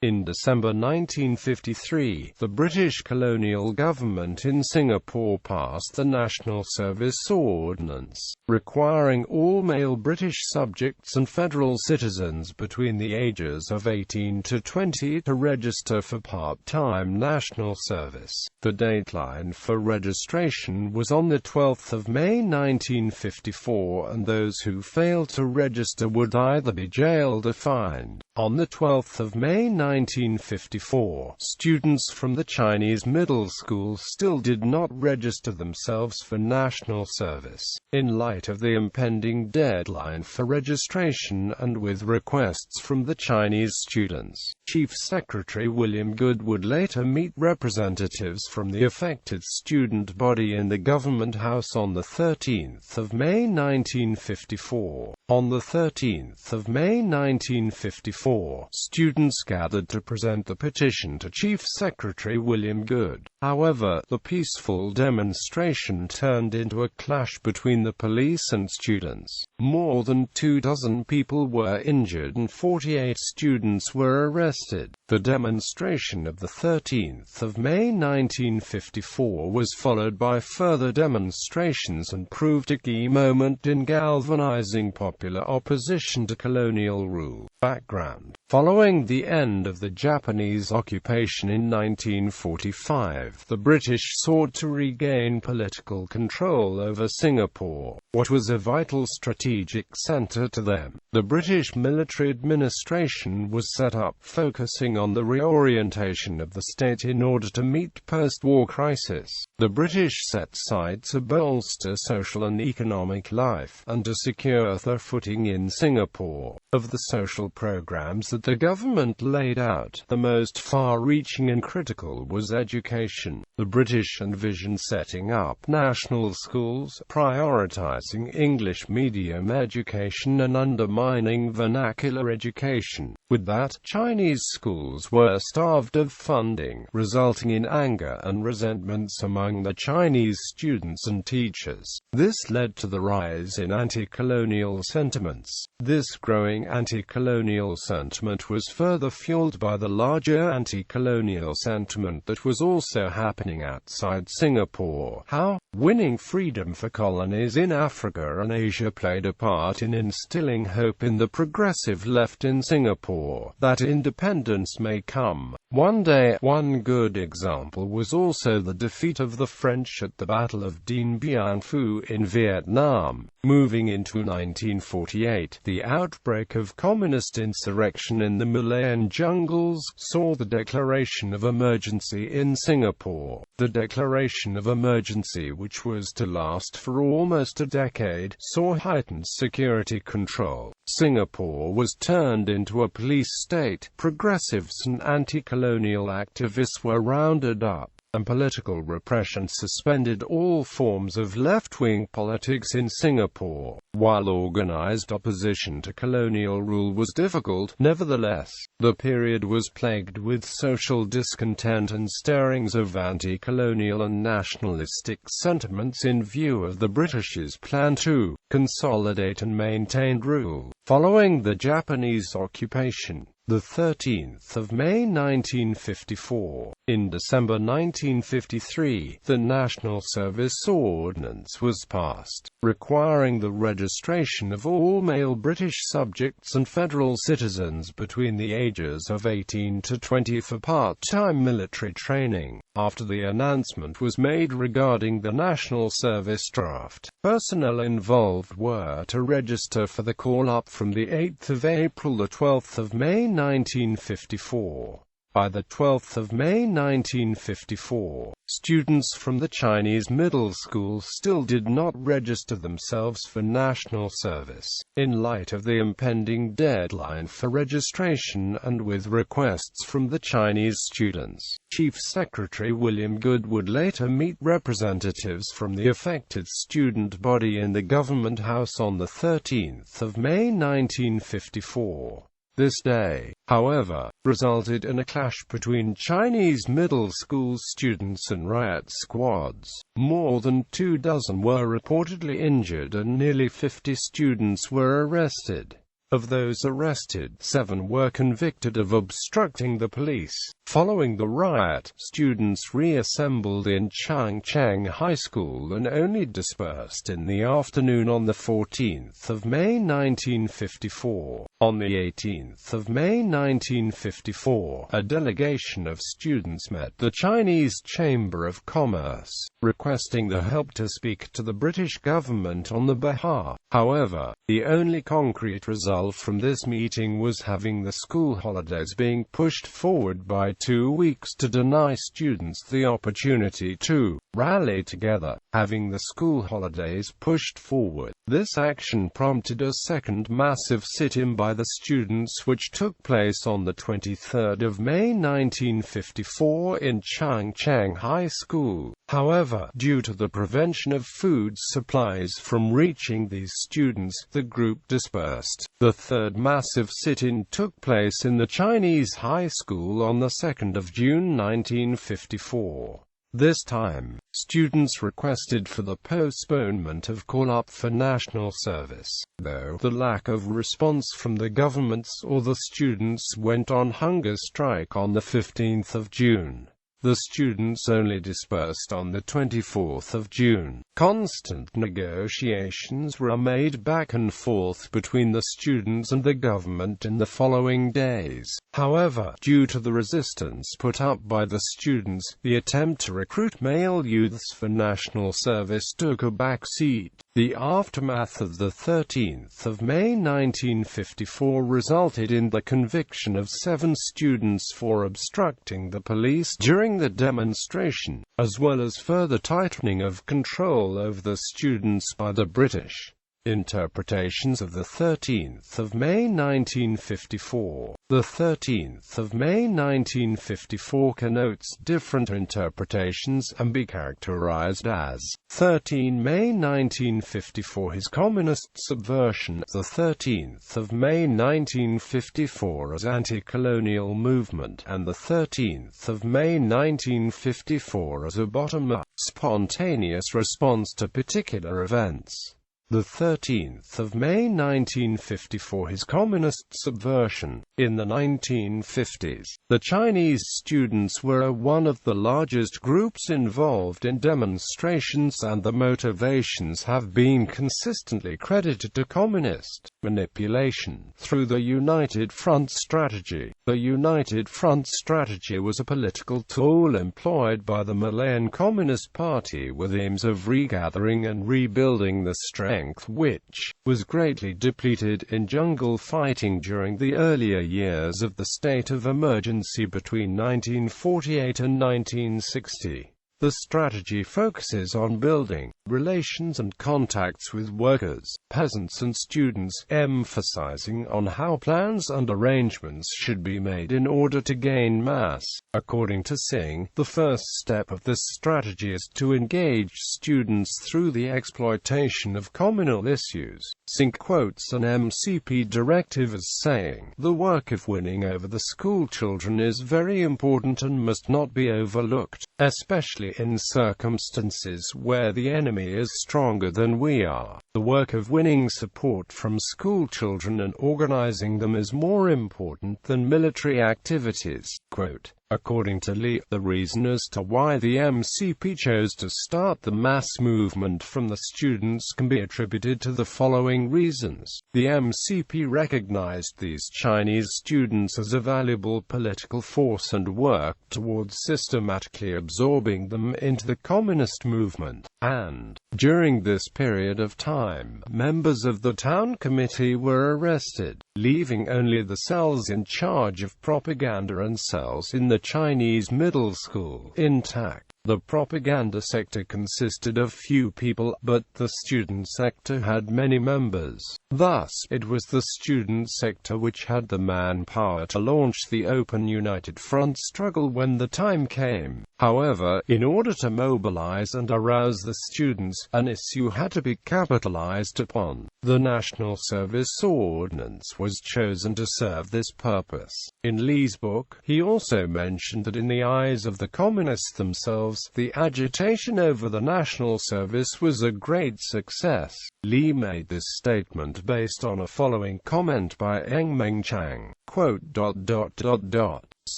In December 1953, the British colonial government in Singapore passed the National Service Ordinance, requiring all male British subjects and federal citizens between the ages of 18 to 20 to register for part-time national service. The dateline for registration was on the 12th of May 1954, and those who failed to register would either be jailed or fined. On the 12th of May 1954, students from the Chinese middle school still did not register themselves for national service. In light of the impending deadline for registration and with requests from the Chinese students, Chief Secretary William Goode would later meet representatives from the affected student body in the Government House on the 13th of May 1954. On the 13th of May 1954, students gathered to present the petition to Chief Secretary William Goode. However, the peaceful demonstration turned into a clash between the police and students. More than 24 people were injured and 48 students were arrested. The demonstration of the 13th of May 1954 was followed by further demonstrations and proved a key moment in galvanizing popular opposition to colonial rule. Background: following the end of the Japanese occupation in 1945, the British sought to regain political control over Singapore, what was a vital strategic centre to them. The British military administration was set up focusing on the reorientation of the state in order to meet post-war crisis. The British set sight to bolster social and economic life, and to secure their footing in Singapore. Of the social programs that the government laid out, the most far-reaching and critical was education. The British envisioned setting up national schools, prioritizing English medium education and undermining vernacular education. With that, Chinese schools were starved of funding, resulting in anger and resentments among the Chinese students and teachers. This led to the rise in anti-colonial sentiments. This growing anti-colonial sentiment was further fueled by the larger anti-colonial sentiment that was also happening outside Singapore. How winning freedom for colonies in Africa and Asia played a part in instilling hope in the progressive left in Singapore, that independence may come one day. One good example was also the defeat of the French at the Battle of Dien Bien Phu in Vietnam. Moving into 1948, the outbreak of communist insurrection in the Malayan jungles saw the declaration of emergency in Singapore. The declaration of emergency, which was to last for almost a decade, saw heightened security control. Singapore was turned into a police state. Progressives and anti-colonial activists were rounded up, and political repression suspended all forms of left-wing politics in Singapore. While organized opposition to colonial rule was difficult, nevertheless, the period was plagued with social discontent and stirrings of anti-colonial and nationalistic sentiments in view of the British's plan to consolidate and maintain rule. Following the Japanese occupation, the 13th of May 1954. In December 1953, the National Service Ordinance was passed, requiring the registration of all male British subjects and federal citizens between the ages of 18 to 20 for part-time military training. After the announcement was made regarding the National Service draft, personnel involved were to register for the call-up from the 8th of April to 12th of May 1954. By the 12th of May 1954, students from the Chinese middle school still did not register themselves for national service. In light of the impending deadline for registration and with requests from the Chinese students, Chief Secretary William Goode would later meet representatives from the affected student body in the Government House on the 13th of May 1954. This day, however, resulted in a clash between Chinese middle school students and riot squads. More than 24 were reportedly injured and nearly 50 students were arrested. Of those arrested, 7 were convicted of obstructing the police. Following the riot, students reassembled in Changcheng High School and only dispersed in the afternoon on the 14th of May 1954. On the 18th of May 1954, a delegation of students met the Chinese Chamber of Commerce, requesting the help to speak to the British government on their behalf. However, the only concrete result from this meeting was having the school holidays being pushed forward by 2 weeks to deny students the opportunity to rally together. Having the school holidays pushed forward, this action prompted a second massive sit-in by the students which took place on the 23rd of May 1954 in Changcheng High School. However, due to the prevention of food supplies from reaching these students, the group dispersed. The third massive sit-in took place in the Chinese high school on the 2nd of June 1954. This time, students requested for the postponement of call-up for national service, though the lack of response from the governments or the students went on hunger strike on the 15th of June. The students only dispersed on the 24th of June. Constant negotiations were made back and forth between the students and the government in the following days. However, due to the resistance put up by the students, the attempt to recruit male youths for national service took a back seat. The aftermath of the 13th of May 1954 resulted in the conviction of 7 students for obstructing the police during the demonstration, as well as further tightening of control over the students by the British. Interpretations of the 13th of May 1954. The 13th of May 1954 connotes different interpretations and be characterized as 13 May 1954 his communist subversion, the 13th of May 1954 as anti-colonial movement, and the 13th of May 1954 as a bottom-up, spontaneous response to particular events. The 13th of May 1954 his communist subversion. In the 1950s, the Chinese students were one of the largest groups involved in demonstrations, and the motivations have been consistently credited to communist manipulation through the United Front strategy. The United Front strategy was a political tool employed by the Malayan Communist Party with aims of regathering and rebuilding the strength which was greatly depleted in jungle fighting during the earlier years of the state of emergency between 1948 and 1960. The strategy focuses on building relations and contacts with workers, peasants and students, emphasizing on how plans and arrangements should be made in order to gain mass. According to Singh, the first step of this strategy is to engage students through the exploitation of communal issues. Singh quotes an MCP directive as saying, "The work of winning over the school children is very important and must not be overlooked, especially in circumstances where the enemy is stronger than we are. The work of winning support from school children and organizing them is more important than military activities." Quote. According to Lee, the reason as to why the MCP chose to start the mass movement from the students can be attributed to the following reasons. The MCP recognized these Chinese students as a valuable political force and worked towards systematically absorbing them into the communist movement. And, during this period of time, members of the town committee were arrested, leaving only the cells in charge of propaganda and cells in the Chinese middle school intact. The propaganda sector consisted of few people, but the student sector had many members. Thus, it was the student sector which had the manpower to launch the open united front struggle when the time came. However, in order to mobilize and arouse the students, an issue had to be capitalized upon. The National Service Ordinance was chosen to serve this purpose. In Lee's book, he also mentioned that in the eyes of the communists themselves, the agitation over the National Service was a great success. Lee made this statement based on a following comment by Meng Chang, quote,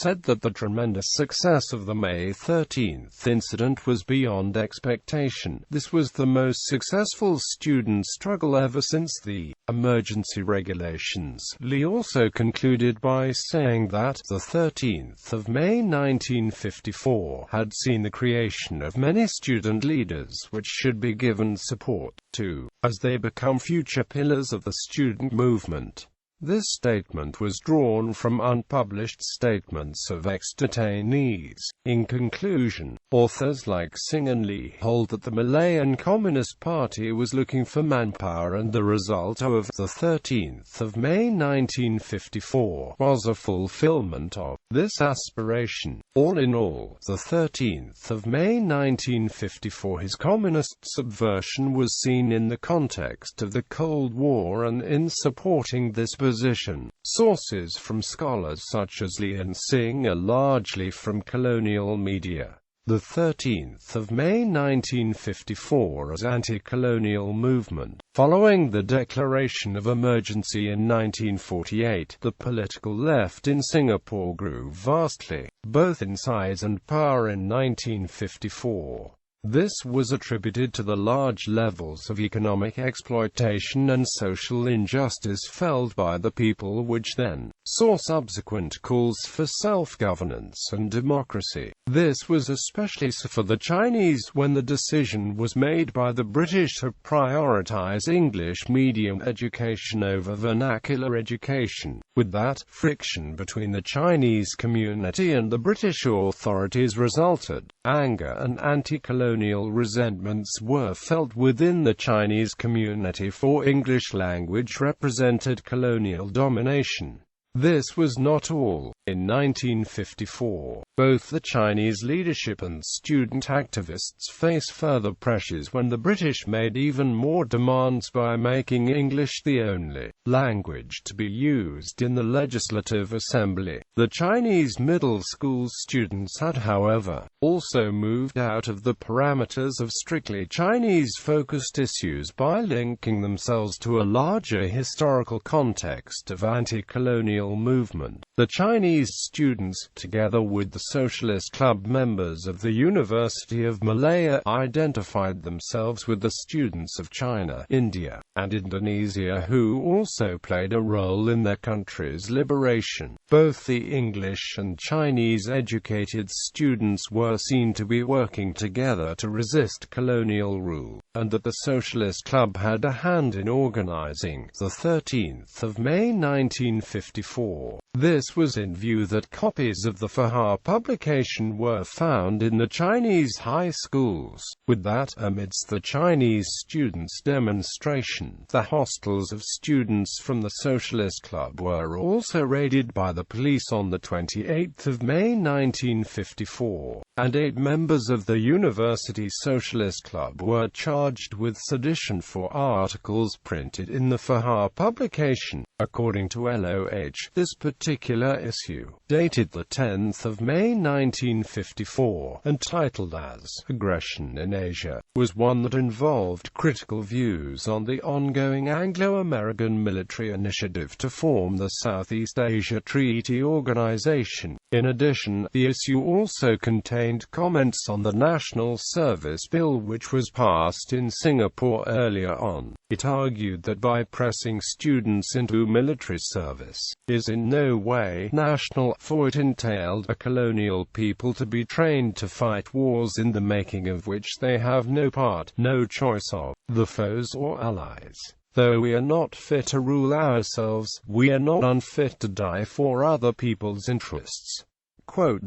said that the tremendous success of the May 13th incident was beyond expectation. This was the most successful student struggle ever since the emergency regulations. Lee also concluded by saying that the 13th of May 1954 had seen the creation of many student leaders which should be given support to, as they become future pillars of the student movement. This statement was drawn from unpublished statements of ex-detainees. In conclusion, authors like Singh and Lee hold that the Malayan Communist Party was looking for manpower, and the result of the 13th of May 1954 was a fulfillment of this aspiration. All in all, the 13th of May 1954, his communist subversion was seen in the context of the Cold War and in supporting this position. Sources from scholars such as Lee and Singh are largely from colonial media. The 13th of May 1954 as Anti-Colonial Movement. Following the declaration of emergency in 1948, the political left in Singapore grew vastly, both in size and power in 1954. This was attributed to the large levels of economic exploitation and social injustice felt by the people, which then saw subsequent calls for self-governance and democracy. This was especially so for the Chinese when the decision was made by the British to prioritize English medium education over vernacular education. With that, friction between the Chinese community and the British authorities resulted. Anger and anti-colonial resentments were felt within the Chinese community, for English language represented colonial domination. This was not all. In 1954, both the Chinese leadership and student activists faced further pressures when the British made even more demands by making English the only language to be used in the Legislative Assembly. The Chinese middle school students had, however, also moved out of the parameters of strictly Chinese-focused issues by linking themselves to a larger historical context of anti-colonial movement. The Chinese students, together with the Socialist Club members of the University of Malaya, identified themselves with the students of China, India, and Indonesia, who also played a role in their country's liberation. Both the English and Chinese-educated students were seen to be working together to resist colonial rule, and that the Socialist Club had a hand in organizing the 13th of May 1954. This was in view that copies of the Fahar publication were found in the Chinese high schools. With that, amidst the Chinese students' demonstration, the hostels of students from the Socialist Club were also raided by the police on the 28th of May 1954, and 8 members of the University Socialist Club were charged with sedition for articles printed in the Fahar publication. According to LOH, this particular issue, dated the 10th of May 1954, and titled as Aggression in Asia, was one that involved critical views on the ongoing Anglo-American military initiative to form the Southeast Asia Treaty Organization. In addition, the issue also contained comments on the National Service Bill, which was passed in Singapore earlier on. It argued that by pressing students into military service is in no way national, for it entailed a colonial people to be trained to fight wars in the making of which they have no part, no choice of, the foes or allies. Though we are not fit to rule ourselves, we are not unfit to die for other people's interests. Quote.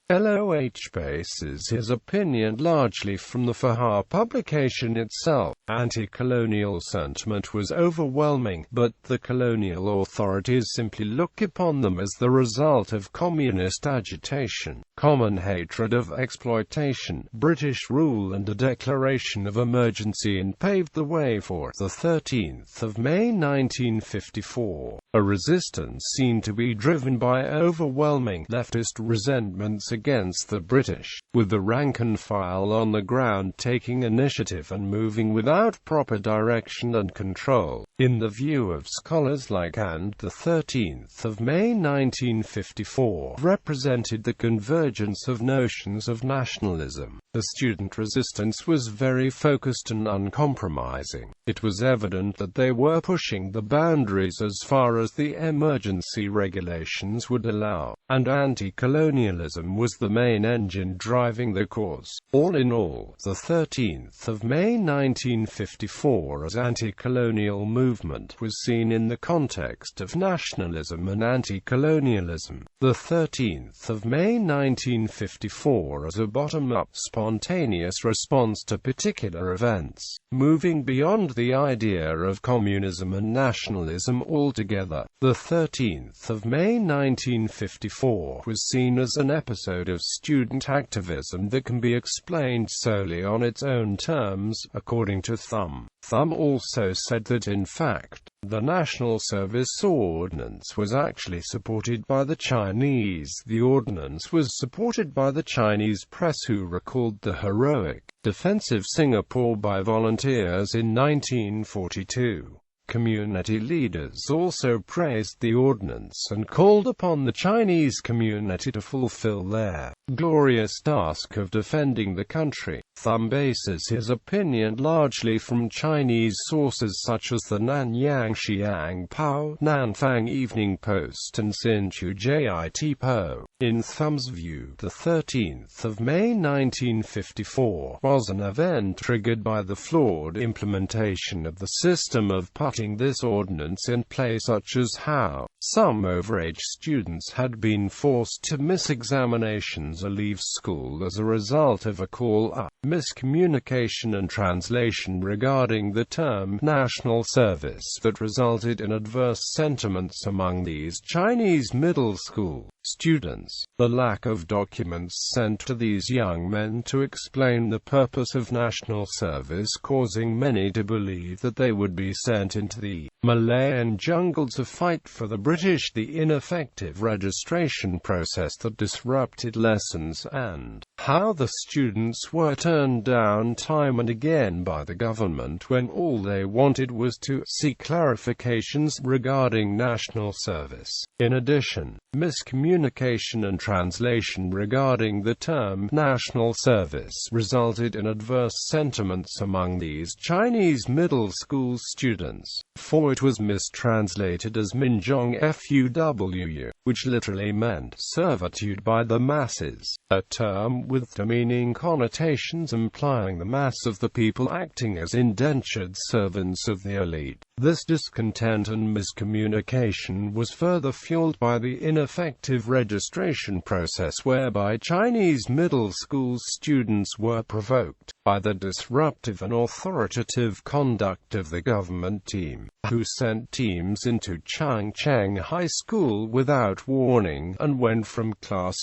LOH bases his opinion largely from the Fahar publication itself. Anti-colonial sentiment was overwhelming, but the colonial authorities simply look upon them as the result of communist agitation, common hatred of exploitation, British rule and a declaration of emergency, and paved the way for the 13th of May 1954, a resistance seen to be driven by overwhelming leftist resentments against the British, with the rank and file on the ground taking initiative and moving without proper direction and control. In the view of scholars like and the 13th of May 1954 represented the convergence of notions of nationalism. The student resistance was very focused and uncompromising. It was evident that they were pushing the boundaries as far as the emergency regulations would allow, and anti-colonialism was the main engine driving the cause. All in all, the 13th of May 1954 as anti-colonial movement was seen in the context of nationalism and anti-colonialism. The 13th of May 1954 as a bottom-up spontaneous response to particular events, moving beyond the idea of communism and nationalism altogether. The 13th of May 1954 was seen as an episode of student activism that can be explained solely on its own terms, according to Thum. Thum also said that in fact, the National Service Ordinance was actually supported by the Chinese. The ordinance was supported by the Chinese press, who recalled the heroic defense of Singapore by volunteers in 1942. Community leaders also praised the ordinance and called upon the Chinese community to fulfill their glorious task of defending the country. Thum bases his opinion largely from Chinese sources such as the Nanyang Xiang Pao, Nanfang Evening Post and Sinchu Jit Po. In Thum's view, the 13th of May 1954 was an event triggered by the flawed implementation of the system of putting this ordinance in place, such as how some overage students had been forced to miss examinations or leave school as a result of a call-up, miscommunication and translation regarding the term national service that resulted in adverse sentiments among these Chinese middle school students. The lack of documents sent to these young men to explain the purpose of national service, causing many to believe that they would be sent into the Malayan jungle to fight for the British, the ineffective registration process that disrupted lessons, and how the students were turned down time and again by the government when all they wanted was to seek clarifications regarding national service. In addition, miscommunication and translation regarding the term national service resulted in adverse sentiments among these Chinese middle school students, for it was mistranslated as Minzhong Fuwu, which literally meant servitude by the masses, a term with demeaning connotations implying the mass of the people acting as indentured servants of the elite. This discontent and miscommunication was further fueled by the ineffective registration process, whereby Chinese middle school students were provoked by the disruptive and authoritative conduct of the government team, who sent teams into Changcheng High School without warning, and went from class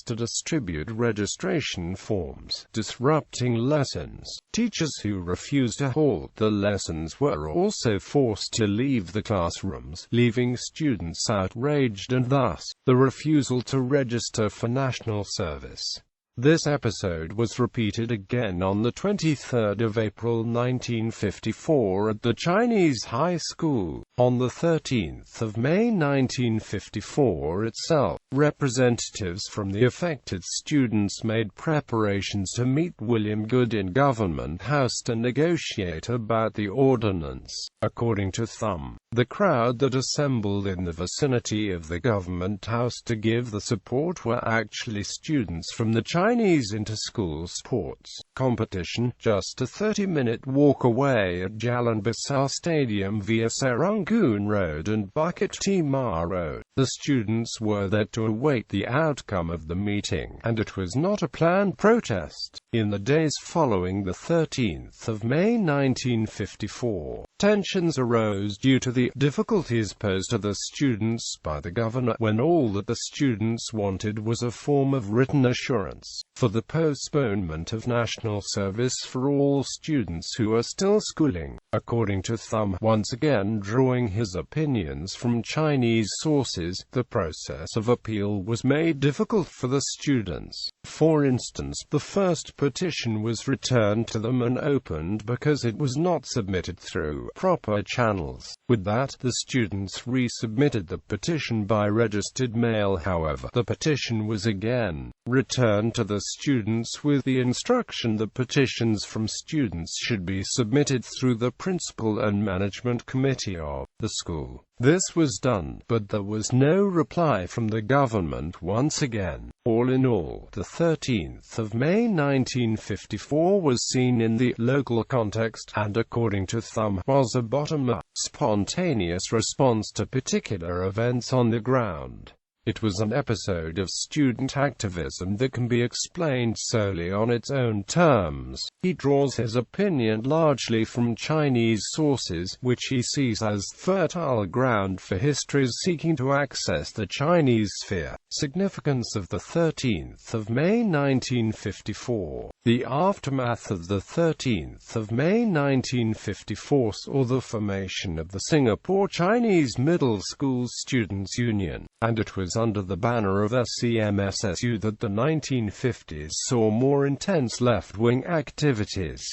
to distribute registration forms, disrupting lessons. Teachers who refused to halt the lessons were also forced to leave the classrooms, leaving students outraged, and thus, the refusal to register for national service. This episode was repeated again on the 23rd of April 1954 at the Chinese High School. On the 13th of May 1954 itself, representatives from the affected students made preparations to meet William Goode in Government House to negotiate about the ordinance. According to Thum, the crowd that assembled in the vicinity of the Government House to give the support were actually students from the Chinese inter-school sports competition, just a 30-minute walk away at Jalan Besar Stadium via Serang Rangoon Road and Bukit Timah Road. The students were there to await the outcome of the meeting, and it was not a planned protest. In the days following the 13th of May 1954, tensions arose due to the difficulties posed to the students by the governor, when all that the students wanted was a form of written assurance for the postponement of national service for all students who are still schooling. According to Thumb, once again drawing his opinions from Chinese sources, the process of appeal was made difficult for the students. For instance, the first petition was returned to them unopened because it was not submitted through proper channels. With that, the students resubmitted the petition by registered mail. However, the petition was again returned to the students with the instruction that petitions from students should be submitted through the principal and management committee of the school. This was done, but there was no reply from the government once again. All in all, the 13th of May 1954 was seen in the local context, and according to Thumb, was a bottom-up, spontaneous response to particular events on the ground. It was an episode of student activism that can be explained solely on its own terms. He draws his opinion largely from Chinese sources, which he sees as fertile ground for histories seeking to access the Chinese sphere. Significance of the 13th of May 1954. The aftermath of the 13th of May 1954 saw the formation of the Singapore Chinese Middle School Students' Union, and it was under the banner of SCMSSU that the 1950s saw more intense left-wing activities.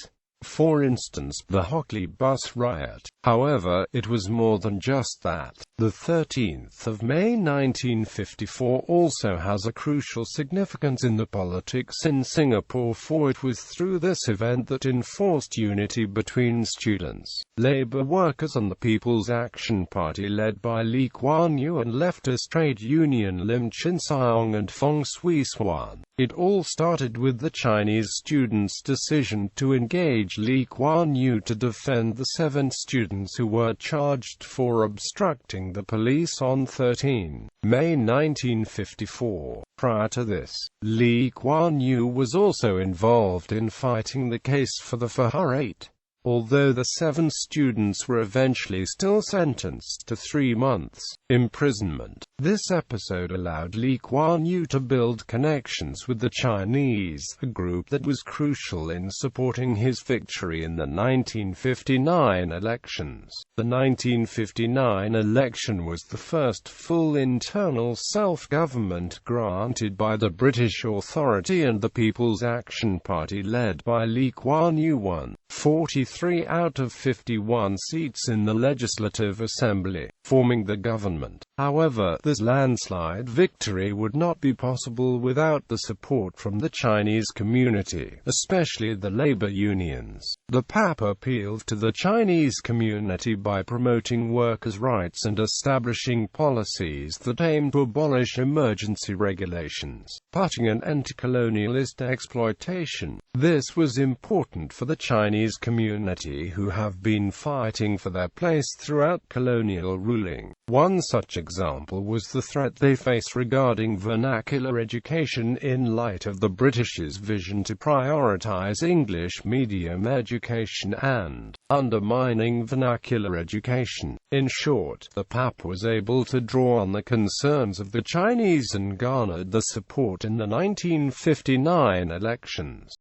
For instance, the Hockley bus riot. However, it was more than just that. The 13th of May 1954 also has a crucial significance in the politics in Singapore, for it was through this event that enforced unity between students, labor workers and the People's Action Party led by Lee Kuan Yew and leftist trade union Lim Chin Siong and Fong Swee Swan. It all started with the Chinese students' decision to engage Lee Kuan Yew to defend the 7 students who were charged for obstructing the police on 13 May 1954. Prior to this, Lee Kuan Yew was also involved in fighting the case for the Fahar 8. Although the 7 students were eventually still sentenced to 3 months imprisonment, this episode allowed Lee Kuan Yew to build connections with the Chinese, a group that was crucial in supporting his victory in the 1959 elections. The 1959 election was the first full internal self-government granted by the British Authority, and the People's Action Party led by Lee Kuan Yew won 43 out of 51 seats in the Legislative Assembly, forming the government. However, this landslide victory would not be possible without the support from the Chinese community, especially the labor unions. The PAP appealed to the Chinese community by promoting workers' rights and establishing policies that aimed to abolish emergency regulations, putting an anti-colonialist exploitation. This was important for the Chinese community, who have been fighting for their place throughout colonial ruling. One such example was the threat they face regarding vernacular education in light of the British's vision to prioritize English medium education and undermining vernacular education. In short, the PAP was able to draw on the concerns of the Chinese and garnered the support in the 1959 elections.